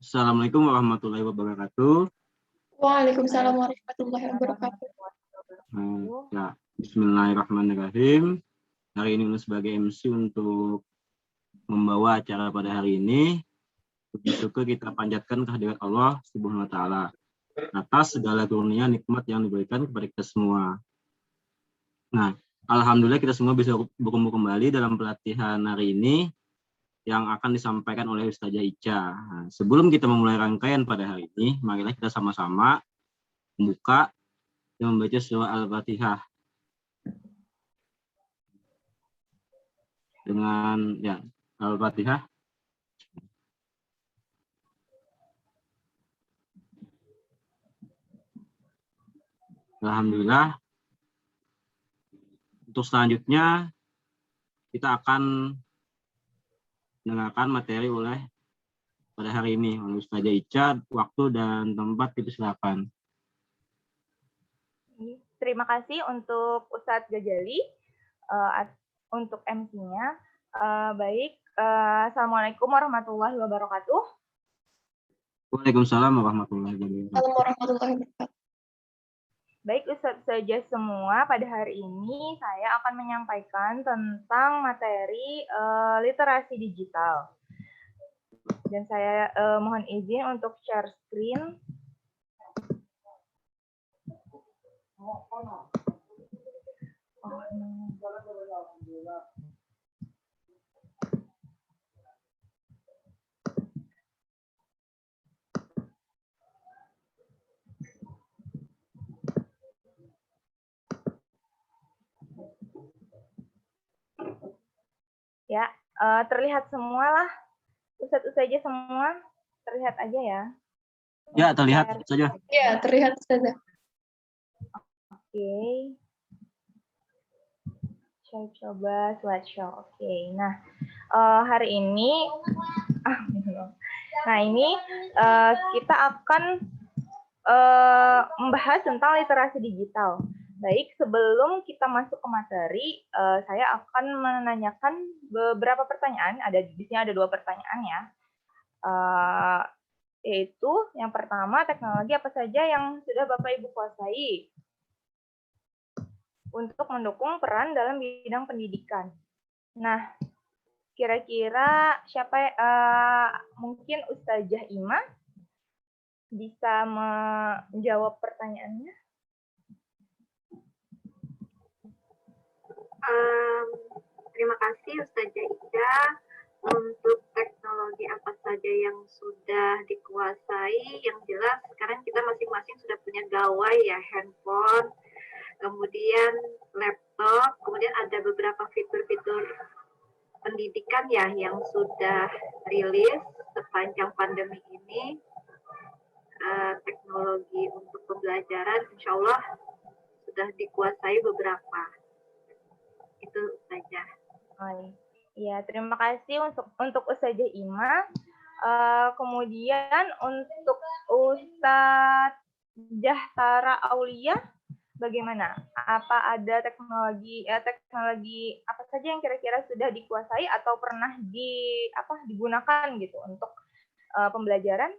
Assalamualaikum warahmatullahi wabarakatuh. Waalaikumsalam warahmatullahi wabarakatuh. Ya, Bismillahirrahmanirrahim. Hari ini sebagai MC untuk membawa acara pada hari ini. Puji syukur kita panjatkan kehadirat Allah Subhanahu wa taala atas segala karunia nikmat yang diberikan kepada kita semua. Nah, alhamdulillah kita semua bisa berkumpul kembali dalam pelatihan hari ini yang akan disampaikan oleh Ustazah Ica. Nah, sebelum kita memulai rangkaian pada hari ini, marilah kita sama-sama membuka dan membaca surah Al-Fatihah dengan Al-Fatihah. Alhamdulillah. Untuk selanjutnya kita akan mendengarkan materi pada hari ini oleh Ustazah Ica. Waktu dan tempat dipersilakan. Terima kasih untuk Ustadz Gajali untuk MC-nya. Assalamualaikum warahmatullahi wabarakatuh. Waalaikumsalam warahmatullahi wabarakatuh. Baik Ustadz saja semua, pada hari ini saya akan menyampaikan tentang materi literasi digital. Dan saya mohon izin untuk share screen. Ya, terlihat semua lah. Ustadz saja semua terlihat aja ya. Ya, terlihat saja. Ya, terlihat saja. Oke. Saya coba slideshow. Oke. Nah, hari ini kita akan membahas tentang literasi digital. Baik, sebelum kita masuk ke materi, saya akan menanyakan beberapa pertanyaan. Di sini ada 2 pertanyaan ya. Yaitu yang pertama, teknologi apa saja yang sudah Bapak Ibu kuasai untuk mendukung peran dalam bidang pendidikan. Nah, kira-kira siapa mungkin Ustazah Ima bisa menjawab pertanyaannya? Terima kasih Ustazah Ica. Untuk teknologi apa saja yang sudah dikuasai, yang jelas sekarang kita masing-masing sudah punya gawai ya, handphone, kemudian laptop, kemudian ada beberapa fitur-fitur pendidikan ya yang sudah rilis sepanjang pandemi ini. Teknologi untuk pembelajaran insya Allah sudah dikuasai beberapa. Itu saja. Ya, terima kasih untuk Ustazah Ima. Kemudian untuk Ustazah Tara Aulia, bagaimana? Apa ada teknologi apa saja yang kira-kira sudah dikuasai atau pernah digunakan gitu untuk pembelajaran?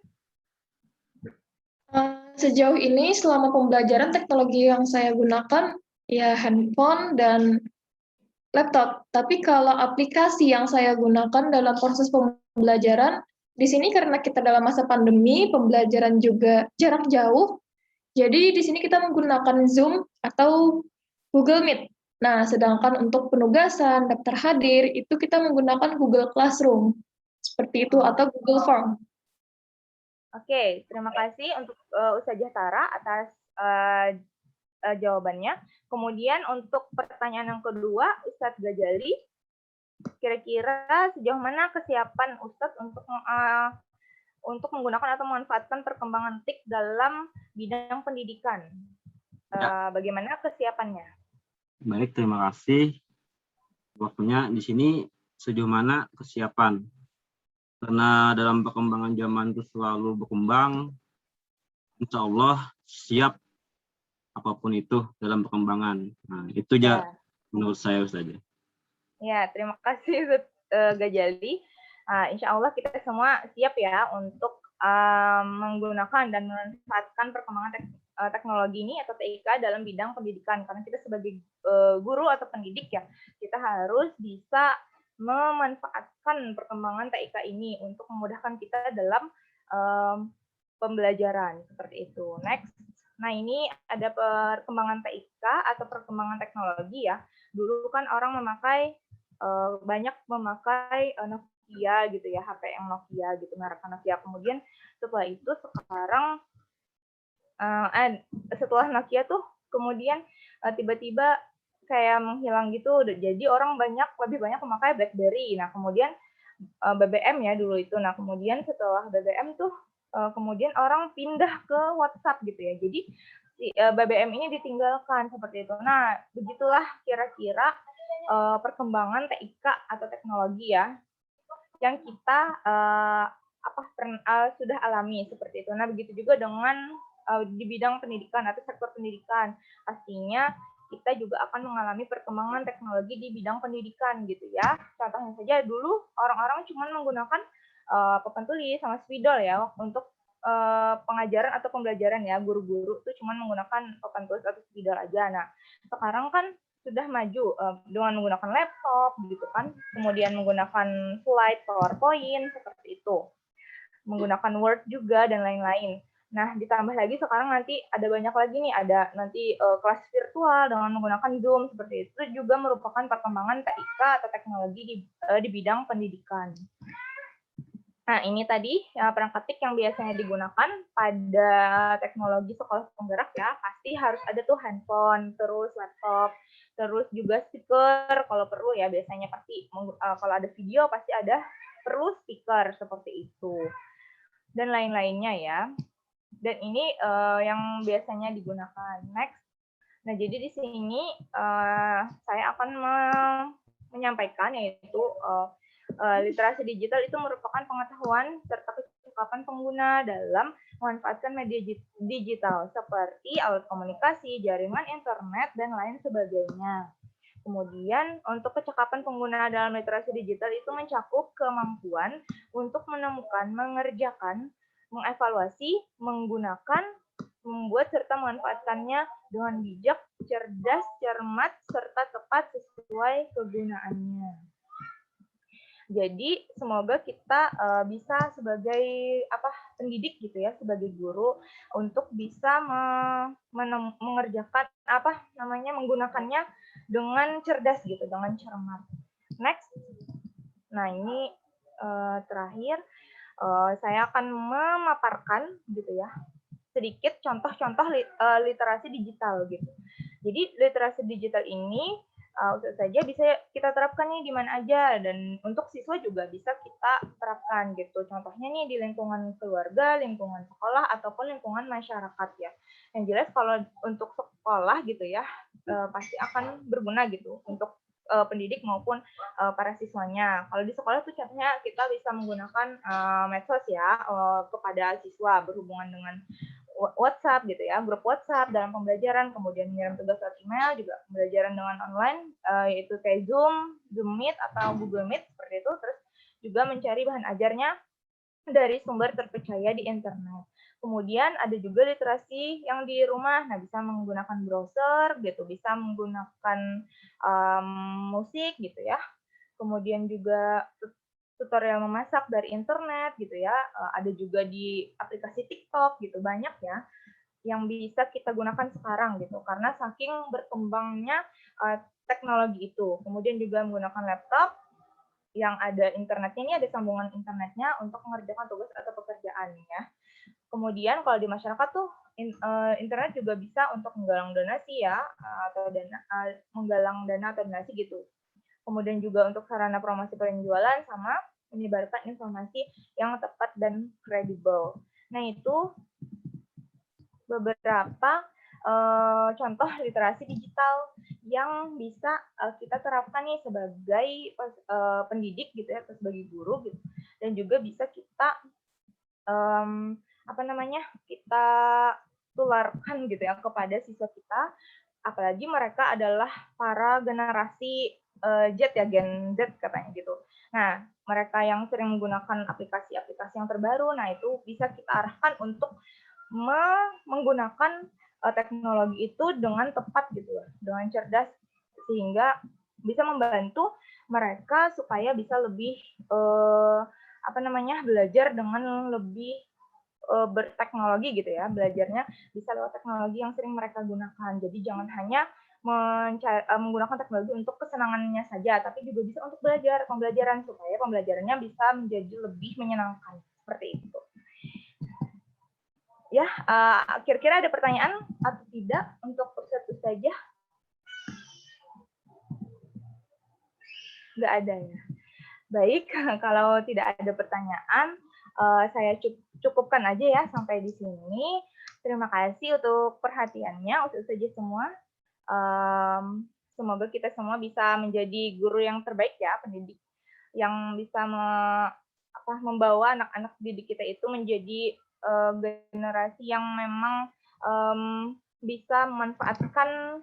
Sejauh ini selama pembelajaran teknologi yang saya gunakan ya handphone dan laptop. Tapi kalau aplikasi yang saya gunakan dalam proses pembelajaran, di sini karena kita dalam masa pandemi, pembelajaran juga jarak jauh, jadi di sini kita menggunakan Zoom atau Google Meet. Nah, sedangkan untuk penugasan, daftar hadir, itu kita menggunakan Google Classroom. Seperti itu, atau Google Form. Oke, terima kasih untuk Ustazah Tara atas jawabannya. Kemudian untuk pertanyaan yang kedua, Ustadz Gajali, kira-kira sejauh mana kesiapan Ustadz untuk menggunakan atau memanfaatkan perkembangan TIK dalam bidang pendidikan? Bagaimana kesiapannya? Baik, terima kasih. Waktunya di sini sejauh mana kesiapan? Karena dalam perkembangan zaman itu selalu berkembang, insya Allah siap apapun itu dalam perkembangan. Nah, itu aja menurut saya saja. Ya, terima kasih Gajali. Insya Allah kita semua siap ya untuk menggunakan dan memanfaatkan perkembangan teknologi ini atau TIK dalam bidang pendidikan. Karena kita sebagai guru atau pendidik ya, kita harus bisa memanfaatkan perkembangan TIK ini untuk memudahkan kita dalam pembelajaran seperti itu. Next. Nah, ini ada perkembangan TIK atau perkembangan teknologi ya. Dulu kan orang banyak memakai Nokia gitu ya, HP yang Nokia gitu, merek Nokia. Kemudian setelah itu sekarang setelah Nokia tuh kemudian tiba-tiba kayak menghilang gitu. Jadi orang lebih banyak memakai BlackBerry. Nah, kemudian BBM ya dulu itu. Nah, kemudian setelah BBM tuh kemudian orang pindah ke WhatsApp gitu ya. Jadi BBM ini ditinggalkan seperti itu. Nah, begitulah kira-kira perkembangan TIK atau teknologi ya yang kita sudah alami seperti itu. Nah, begitu juga dengan di bidang pendidikan atau sektor pendidikan. Pastinya kita juga akan mengalami perkembangan teknologi di bidang pendidikan gitu ya. Contohnya saja dulu orang-orang cuma menggunakan papan tulis sama spidol ya untuk pengajaran atau pembelajaran ya. Guru-guru tuh cuma menggunakan papan tulis atau spidol aja. Nah, sekarang kan sudah maju dengan menggunakan laptop gitu kan, kemudian menggunakan slide, PowerPoint seperti itu, menggunakan Word juga dan lain-lain. Nah, ditambah lagi sekarang nanti ada banyak lagi nih, ada nanti kelas virtual dengan menggunakan Zoom seperti itu juga merupakan perkembangan TIK atau teknologi di bidang pendidikan. Nah, ini tadi perangkat TIK yang biasanya digunakan pada teknologi sekolah penggerak ya, pasti harus ada tuh handphone, terus laptop, terus juga speaker kalau perlu ya, biasanya pasti kalau ada video pasti perlu speaker seperti itu. Dan lain-lainnya ya. Dan ini yang biasanya digunakan. Next. Nah, jadi di sini saya akan menyampaikan yaitu literasi digital itu merupakan pengetahuan serta kecakapan pengguna dalam memanfaatkan media digital seperti alat komunikasi, jaringan internet, dan lain sebagainya. Kemudian untuk kecakapan pengguna dalam literasi digital itu mencakup kemampuan untuk menemukan, mengerjakan, mengevaluasi, menggunakan, membuat serta memanfaatkannya dengan bijak, cerdas, cermat, serta tepat sesuai kegunaannya. Jadi semoga kita bisa sebagai pendidik gitu ya, sebagai guru untuk bisa mengerjakan menggunakannya dengan cerdas gitu, dengan cermat. Next. Nah, ini terakhir saya akan memaparkan gitu ya sedikit contoh-contoh literasi digital gitu. Jadi literasi digital ini saja bisa kita terapkan nih di mana aja, dan untuk siswa juga bisa kita terapkan gitu. Contohnya nih di lingkungan keluarga, lingkungan sekolah, ataupun lingkungan masyarakat ya. Yang jelas kalau untuk sekolah gitu ya pasti akan berguna gitu untuk pendidik maupun para siswanya. Kalau di sekolah tuh contohnya kita bisa menggunakan medsos ya kepada siswa berhubungan dengan WhatsApp gitu ya, grup WhatsApp dalam pembelajaran, kemudian mengirim tugas lewat email, juga pembelajaran dengan online yaitu kayak Zoom, Zoom Meet atau Google Meet seperti itu, terus juga mencari bahan ajarnya dari sumber terpercaya di internet. Kemudian ada juga literasi yang di rumah, nah bisa menggunakan browser gitu, bisa menggunakan musik gitu ya. Kemudian juga tutorial memasak dari internet gitu ya, ada juga di aplikasi TikTok gitu, banyak ya yang bisa kita gunakan sekarang gitu, karena saking berkembangnya teknologi itu. Kemudian juga menggunakan laptop yang ada internetnya, ini ada sambungan internetnya untuk mengerjakan tugas atau pekerjaan ya. Kemudian kalau di masyarakat tuh internet juga bisa untuk menggalang donasi ya, atau menggalang dana atau donasi gitu. Kemudian juga untuk sarana promosi penjualan sama menyebarkan informasi yang tepat dan kredibel. Nah, itu beberapa contoh literasi digital yang bisa kita terapkan nih sebagai pendidik gitu ya, atau sebagai guru gitu, dan juga bisa kita kita tularkan gitu ya kepada siswa kita, apalagi mereka adalah para generasi Z ya, Gen Z katanya gitu. Nah, mereka yang sering menggunakan aplikasi-aplikasi yang terbaru, nah itu bisa kita arahkan untuk menggunakan teknologi itu dengan tepat gitu ya, dengan cerdas, sehingga bisa membantu mereka supaya bisa lebih belajar dengan lebih berteknologi gitu ya, belajarnya bisa lewat teknologi yang sering mereka gunakan. Jadi jangan hanya menggunakan teknologi untuk kesenangannya saja, tapi juga bisa untuk pembelajaran supaya pembelajarannya bisa menjadi lebih menyenangkan seperti itu. Ya, kira-kira ada pertanyaan atau tidak untuk Ustazah? Nggak ada ya. Baik, kalau tidak ada pertanyaan, saya cukupkan aja ya sampai di sini. Terima kasih untuk perhatiannya Ustazah semua. Semoga kita semua bisa menjadi guru yang terbaik ya, pendidik yang bisa membawa anak-anak didik kita itu menjadi generasi yang memang bisa memanfaatkan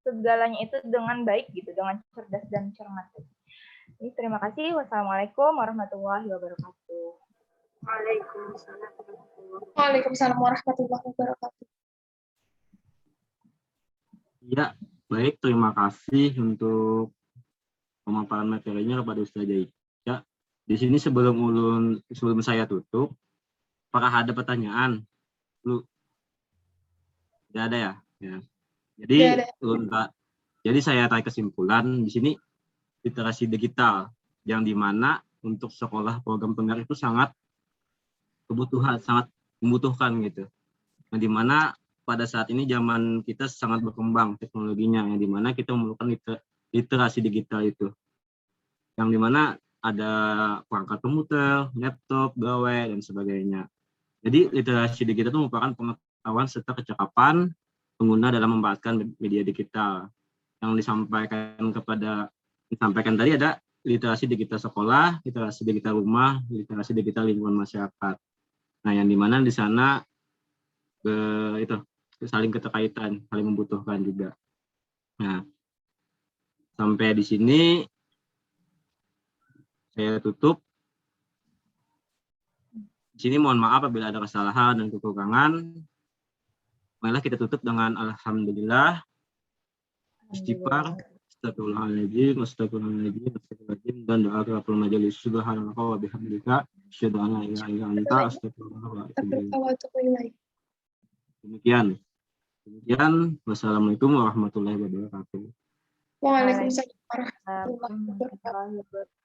segalanya itu dengan baik gitu, dengan cerdas dan cermat. Ini terima kasih. Wassalamualaikum warahmatullahi wabarakatuh. Waalaikumsalam warahmatullahi wabarakatuh. Ya, baik. Terima kasih untuk pemaparan materinya kepada Ustazah Ica. Di sini sebelum saya tutup, apakah ada pertanyaan? Tidak ada ya? Ya. Jadi saya tarik kesimpulan di sini literasi digital yang dimana untuk sekolah program penggerak itu sangat membutuhkan gitu. Yang dimana pada saat ini zaman kita sangat berkembang teknologinya, yang dimana kita memerlukan literasi digital itu. Yang dimana ada perangkat komputer, laptop, gawai, dan sebagainya. Jadi literasi digital itu merupakan pengetahuan serta kecakapan pengguna dalam memanfaatkan media digital. Yang disampaikan tadi ada literasi digital sekolah, literasi digital rumah, literasi digital lingkungan masyarakat. Nah, yang dimana di sana itu saling keterkaitan, saling membutuhkan juga. Nah, sampai di sini saya tutup. Di sini mohon maaf apabila ada kesalahan dan kekurangan. Marilah kita tutup dengan alhamdulillah, istighfar, astagfirullahaladzim, dan doa kafaratul majelis. Subhanallah wa bihamdika, asyhadu an la ilaha illa anta, astaghfirullah wa atubu ilaik. Demikian. Wassalamualaikum warahmatullahi wabarakatuh. Waalaikumsalam warahmatullahi wabarakatuh.